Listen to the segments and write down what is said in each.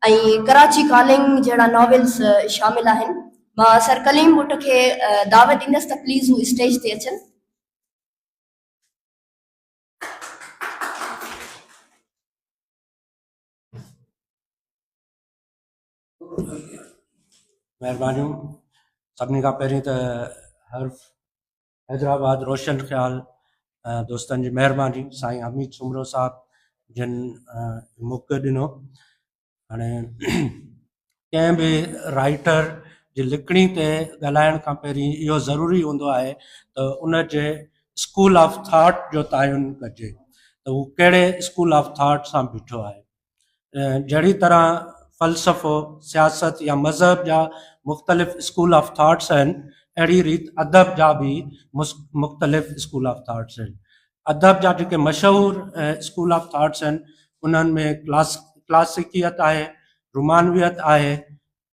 ऐं कराची कॉलिंग जहिड़ा नॉवेल्स शामिल आहिनि। मां सर कलीम बुट खे दावत ॾींदसि त प्लीज़ हू स्टेज ते अचनि। महिरबानी। सभिनी खां पहिरीं त हर्फ हैदराबाद रोशन ख़्याल दोस्तनि जी महिरबानी। साईं हमीद सुमरो साहब जिन मौक़ो ॾिनो। हाणे कंहिं बि राइटर जी लिखणी ते ॻाल्हाइण खां पहिरीं इहो ज़रूरी हूंदो आहे त उन जे स्कूल ऑफ थॉट जो तयन कजे त हू कहिड़े स्कूल ऑफ थॉट सां बीठो आहे। जहिड़ी तरह फ़लसफ़ो, सियासत या मज़हब जा मुख़्तलिफ़ स्कूल ऑफ थॉट्स आहिनि, अहिड़ी रीति अदब जा बि मुख़्तलिफ़ स्कूल ऑफ थॉट्स आहिनि। अदब जा जेके मशहूरु स्कूल ऑफ थॉट्स आहिनि उन्हनि में क्लासिकियत आहे, रुमानवियत आहे,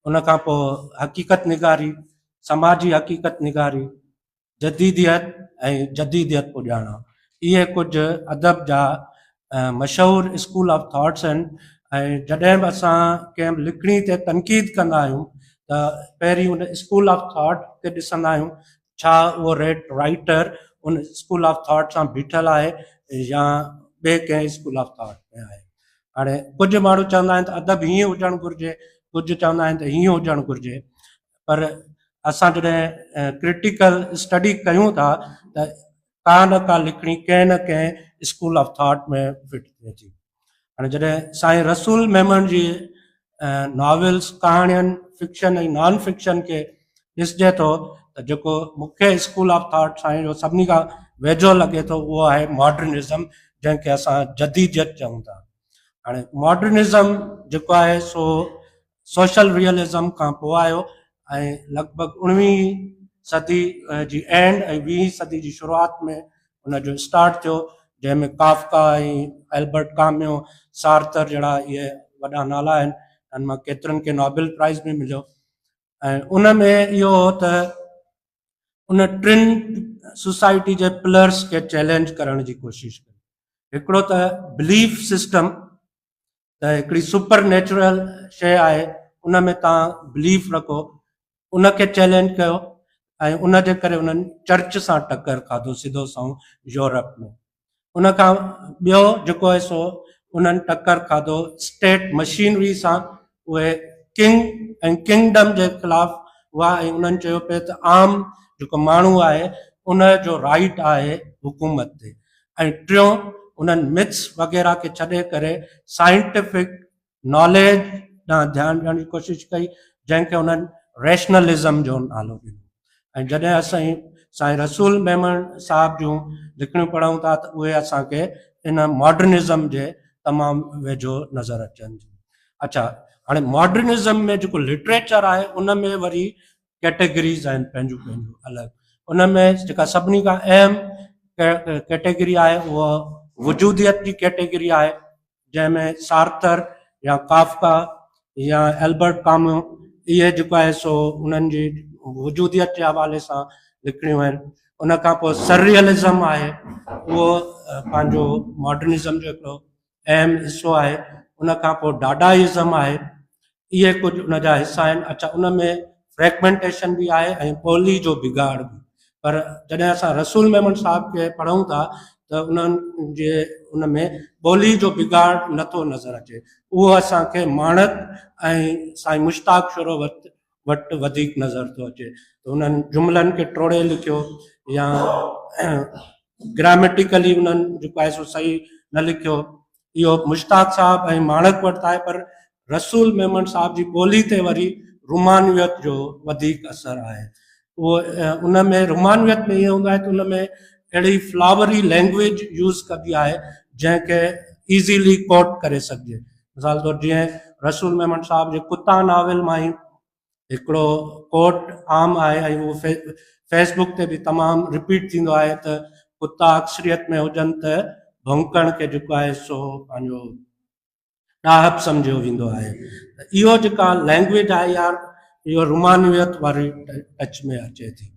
उन खां पोइ हक़ीक़त निगारी, समाजी हक़ीक़त निगारी, जदीदियत ऐं जदीदियत पुॼाणा। इहे कुझु अदब जा मशहूरु स्कूल ऑफ थॉट्स आहिनि। ऐं जॾहिं बि असां कंहिं लिखणी ते तनक़ीद कंदा आहियूं त पहिरीं उन स्कूल ऑफ थॉट खे ॾिसंदा आहियूं, छा उहो राइटर उन स्कूल ऑफ थॉट सां बीठल आहे या ॿिए कंहिं स्कूल ऑफ थॉट में आहे। हाणे कुझु माण्हू चवंदा आहिनि त अदब हीअं हुजणु घुरिजे, कुझु चवंदा आहिनि त हीअं हुजणु घुरिजे, पर असां जॾहिं क्रिटिकल स्टडी कयूं था त का न का लिखणी कंहिं न कंहिं स्कूल ऑफ थॉट में फिट थिए थी। हाणे जॾहिं साईं रसूल मेमन जी नॉवेल्स, कहाणियुनि, फिक्शन ऐं नॉन फिक्शन खे ॾिसजे थो त जेको मूंखे स्कूल ऑफ थॉट साईं जो सभिनी खां वेझो लॻे थो उहो आहे मॉडर्निज़म, जंहिंखे असां जदीदियत चऊं था। हाणे मॉडर्निज़म जेको आहे सो सोशल रियलिज़म खां पोइ आयो ऐं लॻभॻि 19वीं सदी जी एंड ऐं 20वीं सदी जी शुरूआति में उनजो स्टार्ट थियो, जंहिंमें काफ़का ऐं एल्बर्ट काम्यू, सार्थर जहिड़ा इहे वॾा नाला आहिनि। उन्हनि मां केतिरनि खे नोबेल प्राइज़ बि मिलियो। ऐं उन में इहो हो त उन टिनि सोसाइटी जे पिलर्स खे चैलेंज करण जी कोशिशि कई। हिकिड़ो त बिलीफ सिस्टम, त हिकिड़ी सुपर नेचुरल शइ आहे, उन में तव्हां बिलीफ रखो, उनखे चैलेंज कयो। ऐं उन जे करे उन्हनि चर्च सां टकर खाधो सिधो सऊं यूरोप में। उन खां ॿियो जेको आहे सो उन्हनि टकर खाधो स्टेट मशीनरी सां, उहे किंग ऐं किंगडम जे ख़िलाफ़ हुआ ऐं उन्हनि चयो पिए त आम जेको माण्हू आहे उन जो राइट आहे हुकूमत ते। ऐं टियों उन्हनि मिथ्स वग़ैरह खे छॾे करे साइंटिफिक नॉलेज ॾांहुं ध्यानु ॾियण जी कोशिशि कई, जंहिंखे उन्हनि रैशनलिज़म जो नालो ॾिनो। ऐं जॾहिं असां साईं रसूल मेमन साहब जूं लिखणियूं पढ़ूं था त उहे असांखे इन मॉडर्निज़म जे तमामु वेझो नज़र अचनि थियूं। अच्छा, हाणे मॉडर्निज़म में जेको लिटरेचर आहे उन में वरी कैटेगरीज़ आहिनि पंहिंजूं पंहिंजूं अलॻि। उन में जेका सभिनी खां अहम कैटेगरी आहे उहा वजूदियत जी कैटेगरी आहे, जंहिंमें सार्थर या काफ़का या एल्बर्ट काम्यू इहे जेको आहे सो उन्हनि जी वजूदियत जे हवाले सां लिखणियूं आहिनि। उन खां पोइ सररियलिज़म आहे, उहो पंहिंजो मॉडर्निज़म जो हिकिड़ो अहम हिसो आहे। उन खां पोइ डाडाइज़म आहे, इहे कुझु उन जा हिसा आहिनि। अच्छा, उन में फ्रैगमेंटेशन बि आहे ऐं ॿोली जो बिगाड़ बि। पर जॾहिं असां रसूल मेमन साहब खे पढ़ूं था त उन्हनि जे उन में ॿोली जो बिगाड़ नथो नज़र अचे, उहो असांखे माणक ऐं साईं मुश्ताक शुरो वटि वधीक नज़र थो अचे। त उन्हनि जुमलनि खे टोड़े लिखियो या ग्रामेटिकली उन्हनि जेको आहे सो सही न लिखियो, इहो मुश्ताक साहब ऐं माणक वटि आहे। पर रसूल मेमन साहब जी ॿोली ते वरी रुमानियत जो वधीक असरु आहे। उहो उन में रुमानियत में इहो हूंदो आहे त उन में अहिड़ी फ्लावरी लैंग्वेज यूज़ कबी आहे जंहिंखे ईज़ीली कोट करे सघिजे। मिसाल तौरु जीअं रसूल मेमन साहब जे कुता नावेल मां ई हिकिड़ो कोट आम आहे ऐं उहो फेसबुक ते बि तमामु रिपीट थींदो आहे त कुता अक्सरियत में हुजनि त भौंकण खे जेको आहे सो पंहिंजो ॾाहप सम्झियो वेंदो आहे। त इहो जेका लैंग्वेज आहे यार, इहो रुमानियत वारी टच में अचे थी।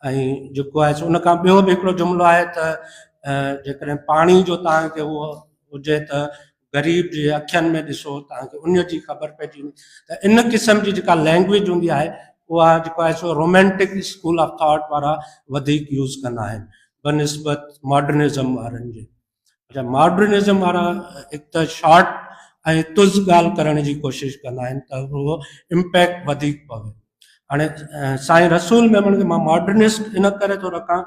ऐं जेको आहे सो उन खां ॿियो बि हिकिड़ो जुमिलो आहे त जेकॾहिं पाणी जो तव्हांखे उहो हुजे त ग़रीब जे अखियुनि में ॾिसो तव्हांखे उन जी ख़बर पइजी वेंदी त इन क़िस्म जी जेका लैंग्वेज हूंदी आहे उहा जेको आहे सो रोमेंटिक स्कूल ऑफ थॉट वारा वधीक यूज़ कंदा आहिनि बनिस्बत मॉडर्निज़म वारनि जे। अच्छा, मॉडर्निज़म वारा हिकु त शॉर्ट ऐं तुज़ ॻाल्हि करण जी कोशिशि कंदा आहिनि त उहो इम्पैक्ट वधीक पवे। हाणे साईं रसूल मेमन खे मां मॉडर्निस्ट इन करे थो रखां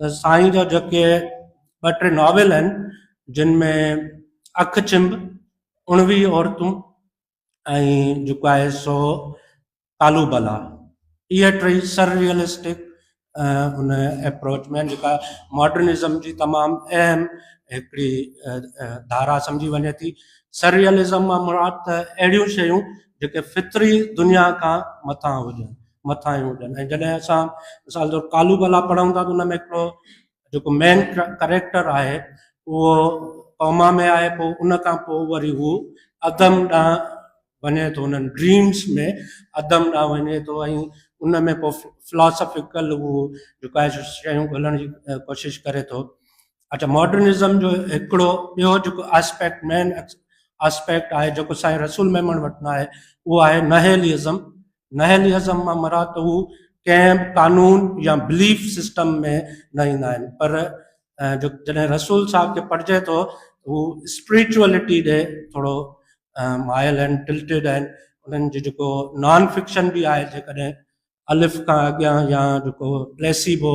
त साईं जा जेके ॿ टे नॉवेल आहिनि जिन में अख चिंब, 19 औरतूं ऐं जेको आहे सो कालू बला, इहे टई सररियलिस्टिक उन अप्रोच में जेका मॉडर्निज़म जी तमामु अहम हिकिड़ी धारा सम्झी वञे थी। सररियलिज़म मां मुराद त अहिड़ियूं शयूं जेके फितरी दुनिया खां मथां ई हुजनि। ऐं जॾहिं असां मिसाल तौरु कालू बला पढ़ूं था त उन में हिकिड़ो जेको मेन करेक्टर आहे उहो कौमा में आहे, पोइ उन खां पोइ वरी हू अदम ॾांहुं वञे थो, उन्हनि ड्रीम्स में अदम ॾांहुं वञे थो ऐं उन में पोइ फिलोसॉफिकल उहो जेको आहे शयूं ॻोल्हण जी कोशिशि करे थो। अच्छा, मॉडर्निज़म जो हिकिड़ो ॿियो जेको एस्पेक्ट मेन एस्पेक्ट आहे जेको साईं रसूल मेमन वटि न आहे उहो आहे नहेलिज़म। नहेलिज़म मां मुराद त हू कंहिं बि कानून या बिलीफ सिस्टम में न ईंदा आहिनि, पर जो जॾहिं रसूल साहिब खे पढ़िजे थो हू स्पिरिचुअलिटी ॾे थोरो मायल आहिनि, टिल्टेड आहिनि। उन्हनि जो जेको नॉन फिक्शन बि आहे, जेकॾहिं अलिफ खां अॻियां या जेको प्लेसिबो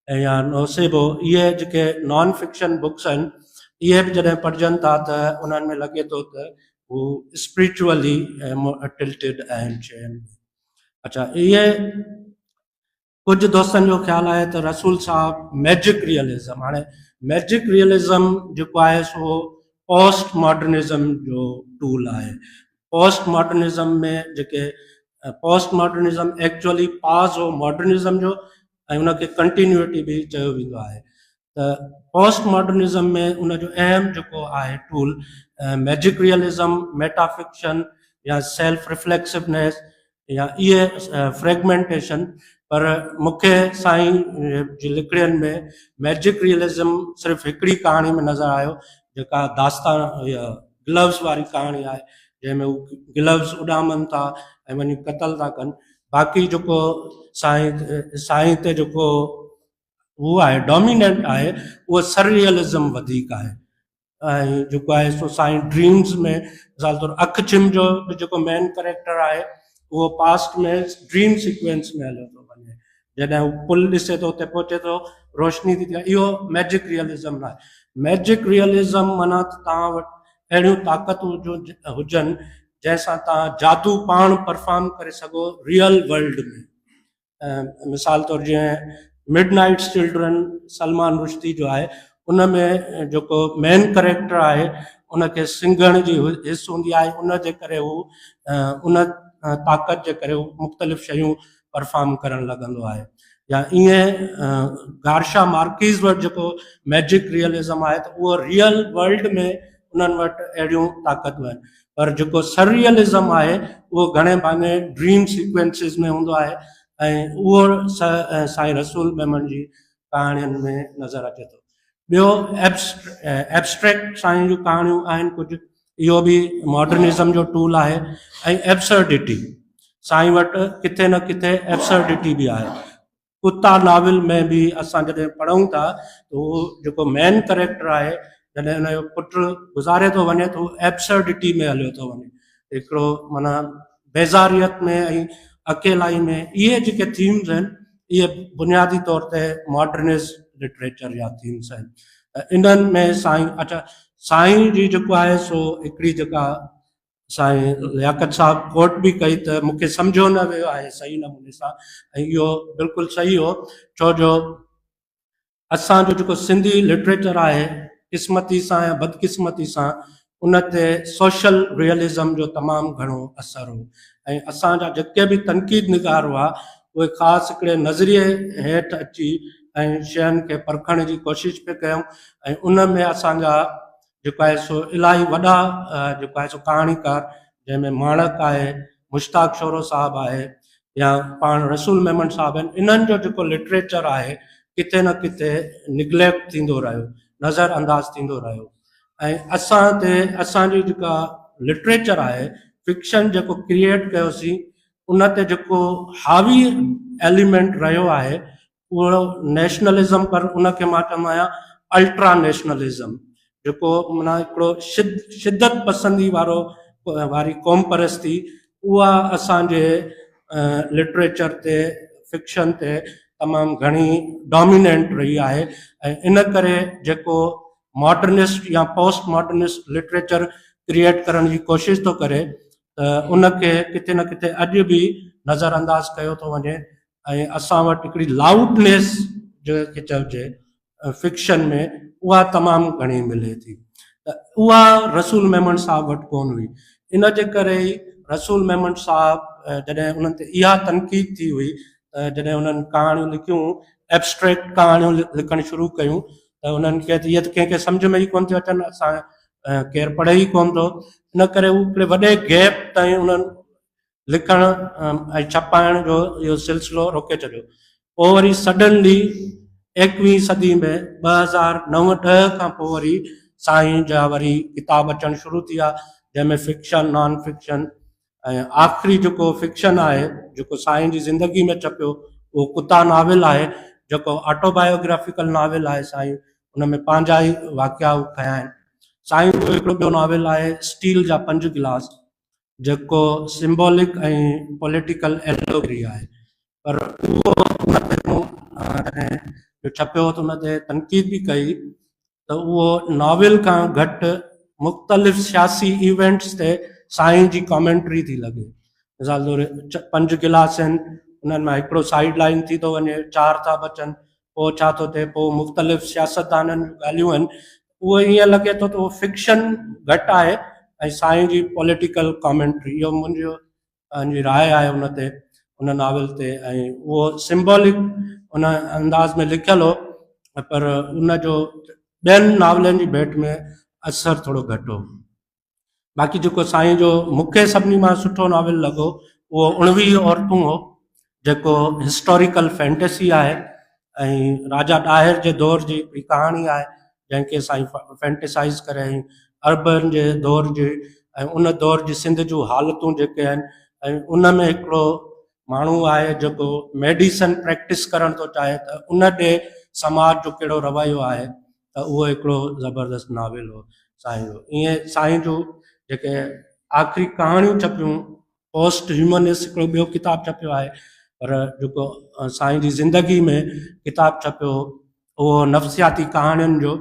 या नोसेबो, इहे जेके नॉन फिक्शन बुक्स आहिनि इहे बि जॾहिं पढ़जनि था त उन्हनि में लॻे थो त हू स्पिरिचुअली टिल्टेड आहिनि शयुनि। अच्छा, इहे कुझु दोस्तनि जो ख़्यालु आहे त रसूल साहब मैजिक रियलिज़म, हाणे मैजिक रियलिज़म जेको आहे सो पोस्ट मॉडर्निज़म जो टूल आहे। पोस्ट मॉडर्निज़म में जेके पोस्ट मॉडर्निज़म एक्चुअली पास हो मॉडर्निज़म जो ऐं उनखे कंटिन्यूटी बि चयो वेंदो आहे। त पोस्ट मॉडर्निज़म में उनजो अहम जेको आहे टूल मैजिक रियलिज़म, मेटाफिक्शन या सेल्फ रिफ्लेक्सिवनेस या इहे फ्रेगमेंटेशन। पर मूंखे साईं जी लिखड़ियुनि में मैजिक रियलिज़म सिर्फ़ु हिकिड़ी कहाणी में नज़र आयो जेका दास्तान या ग्लव्स वारी कहाणी आहे, जंहिंमें हू ग्लव्स उॾामनि था ऐं वञी क़तल था कनि। बाक़ी जेको साईं ते जेको उहो आहे डोमिनेंट आहे उहो सररियलिज़म वधीक आहे। ऐं जेको आहे सो साईं ड्रीम्स में मिसाल तौरु अख चिम जो जेको मेन करेक्टर आहे उहो पास्ट में ड्रीम सीक्वेंस में हलियो थो वञे, जॾहिं हू पुल ॾिसे थो उते पहुचे थो, रोशनी थी थिए, इहो मैजिक रियलिज़म न आहे। मैजिक रियलिज़म माना तव्हां वटि अहिड़ियूं ताक़तूं हुजनि जंहिंसां तव्हां जादू पाण परफॉर्म करे सघो रियल वर्ल्ड में। मिसाल तौरु जीअं मिडनाइट्स चिल्ड्रन सलमान रुश्दी जो आहे, उन में जेको मेन करेक्टर आहे उनखे सिंगण जी हिस्स हूंदी आहे, उन जे करे हू उन ताक़त जे करे हू मुख़्तलिफ़ शयूं परफॉर्म करणु लॻंदो आहे। या ईअं गार्शा मार्कीज़ वटि जेको मैजिक रियलिज़म आहे त उहो रियल वर्ल्ड में उन्हनि वटि अहिड़ियूं ताक़तूं आहिनि, पर जेको सररियलिज़म आहे उहो घणे भाङे ड्रीम सीक्वेंसिस में हूंदो आहे ऐं उहो साईं रसूल मेमन जी कहाणियुनि में नज़र अचे थो। ॿियो एब्स्ट्रैक्ट साईं जूं कहाणियूं आहिनि कुझु, इहो बि मॉडर्निज़म जो टूल आहे। ऐं एब्सर्डिटी, साईं वटि किथे न किथे एब्सर्डिटी बि आहे। कुत्ता नॉवल में बि असां जॾहिं पढ़ूं था त उहो जेको मेन करेक्टर आहे जॾहिं हुनजो पुटु गुज़ारे थो वञे त उहो एब्सर्डिटी में हलियो थो वञे, हिकिड़ो माना बेज़ारियत में ऐं अकेलाई में। इहे जेके थीम्स आहिनि इहे बुनियादी तौर ते मॉडर्निस्ट लिटरेचर या थीम्स आहिनि। इन्हनि में साईं, अच्छा साईं जी जेको आहे सो हिकिड़ी जेका साईं लियाकत साहब कोट बि कई त मूंखे सम्झो न वियो आहे सही नमूने सां, ऐं इहो बिल्कुलु सही हो, छो जो असांजो जेको सिंधी लिटरेचर आहे क़िस्मती सां या बदकिस्मती सां उन ते सोशल रियलिज़म जो तमामु घणो असरु हो। ऐं असांजा जेके बि तनक़ीद निगार हुआ उहे ख़ासि हिकिड़े नज़रिए हेठि अची ऐं शयुनि खे परखण जी कोशिशि पिया कयूं। ऐं उन में असांजा जेको आहे सो इलाही वॾा जेको आहे सो कहाणीकार, जंहिंमें माणक आहे, मुश्ताक शोरो साहब आहे या पाण रसूल मेमन साहब आहिनि, इन्हनि जो जेको लिटरेचर आहे किथे न किथे निग्लेक्ट थींदो रहियो, नज़र अंदाज़ थींदो रहियो। ऐं असांजी जेका लिटरेचर आहे, फिक्शन जेको क्रिएट कयोसीं, उन ते जेको हावी एलिमेंट रहियो आहे उहो नेशनलिज़म, पर उनखे मां चवंदो आहियां अल्ट्रा नेशनलिज़म, जेको माना हिकिड़ो शिदत पसंदी वारी क़ौम परस्ती, उहा असांजे लिटरेचर ते, फिक्शन ते तमामु घणी डोमिनेंट रही आहे। ऐं इन करे जेको मॉडर्निस्ट या पोस्ट मॉडर्निस्ट लिटरेचर क्रिएट करण जी कोशिशि थो करे, त उनखे किथे न किथे अॼु बि नज़रअंदाज कयो थो वञे। ऐं असां वटि हिकिड़ी लाउडनेस जंहिंखे चइजे फिक्शन में, उहा तमामु घणी मिले थी, त उहा रसूल मेमन साहब वटि कोन हुई। इन जे करे ई रसूल मेमन साहब जॾहिं उन्हनि ते इहा तनक़ीद थी हुई, जॾहिं उन्हनि कहाणियूं लिखियूं, एब्स्ट्रैक्ट कहाणियूं लिखणु शुरू कयूं, त उन्हनि खे इहे त कंहिंखे सम्झ में ई कोन थियूं अचनि, असां केरु पढ़े ई कोन थो। इन करे हू हिकिड़े वॾे गैप ताईं उन्हनि लिखण ऐं छपाइण जो इहो सिलसिलो रोके छॾियो। पोइ वरी सडनली 21वीं सदी में 2009-10 खां पोइ वरी साईं जा वरी किताब अचणु शुरू थी विया, जंहिंमें फिक्शन, नॉन फिक्शन, ऐं आख़िरी जेको फिक्शन आहे जेको साईं जी ज़िंदगी में छपियो, उहो कुता नाविल आहे, जेको ऑटोबायोग्राफिकल नाविल आहे। साईं उन में पंहिंजा ई वाक़िया खया आहिनि। साईं जो हिकिड़ो ॿियो नाविल आहे स्टील जा 5 गिलास, जेको सिंबॉलिक ऐं पॉलिटिकल एलोगरी आहे, पर उहो उन ते जो छपियो त उन ते तनक़ीद बि कई, त उहो नाविल खां घटि मुख़्तलिफ़ सियासी इवेंट्स ते साईं जी कॉमेंट्री थी लॻे। मिसाल तौर 5 गिलास आहिनि, उन्हनि मां हिकिड़ो साइड लाइन थी थो वञे, 4 था बचनि, पोइ छा थो थिए, पोइ मुख़्तलिफ़ सियासतदाननि जूं ॻाल्हियूं आहिनि, उहो ईअं लॻे थो त उहो फिक्शन घटि आहे ऐं साईं जी पॉलिटिकल कॉमेंट्री, इहो मुंहिंजी राय आहे उन ते, उन नाविल ते। ऐं उहो सिंबॉलिक उन अंदाज़ में लिखियलु हो, पर उन जो ॿियनि नावलनि जी भेट में असरु थोरो घटि हो। बाक़ी जेको साईं जो मूंखे सभिनी मां सुठो नाविल लॻो, उहो 19 औरतूं हो, जेको हिस्टोरिकल फैंटेसी आहे ऐं राजा ॾाहिर जे दौर जी हिकिड़ी कहाणी आहे, जंहिंखे साईं फैंटेसाइज़ करे, ऐं अरबन जे दौर जी ऐं उन दौर जी सिंध जूं हालतूं जेके आहिनि, ऐं उन में हिकिड़ो माण्हू आहे जेको मेडिसन प्रैक्टिस करणु थो चाहे, त उन ॾे समाज जो कहिड़ो रवैयो आहे, त उहो हिकिड़ो ज़बरदस्त नाविल हो साईं जो। ईअं साईं जूं जेके आख़िरी कहाणियूं छपियूं, पोस्ट ह्यूमनिस्ट हिकिड़ो ॿियो किताबु छपियो आहे, पर जेको साईं जी ज़िंदगी में किताबु छपियो, उहो नफ़्सियाती कहाणियुनि जो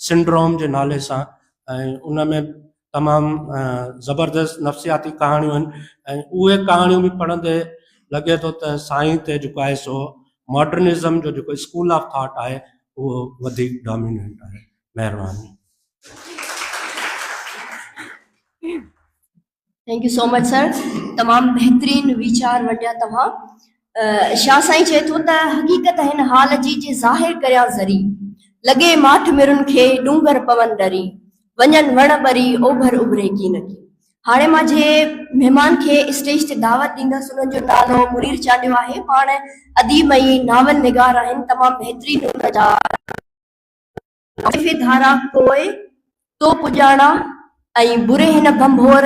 सिंड्रोम जे नाले सां, ऐं उन में तमामु ज़बरदस्त नफ़्सियाती कहाणियूं आहिनि। ऐं उहे कहाणियूं बि पढ़ंदे लॻे थो त साईं ते जेको आहे सो मॉडर्निज़म जो जेको स्कूल ऑफ थॉट आहे, उहो वधीक डोमिनेंट आहे। महिरबानी। Thank you so much sir, तमामु बहितरीन वीचार वंडिया तव्हां। शाह साईं चए थो त हक़ीक़त हिन हाल जी जे ज़ाहिर करियां ज़री, लॻे माठ मिरुनि खे डूंगर पवन डरी, वञनि वण बरी ओभर उभरे कीन की। हाणे मां जे महिमान खे स्टेज ते दावत ॾींदसि, उन्हनि जो नालो मुनीर चांडियो आहे। पाण अदीब ऐं नावल निगार आहिनि, तमामु बहितरीन उन जा धारा कोई तो पुॼाणा ऐं बुरे हिन भंभोर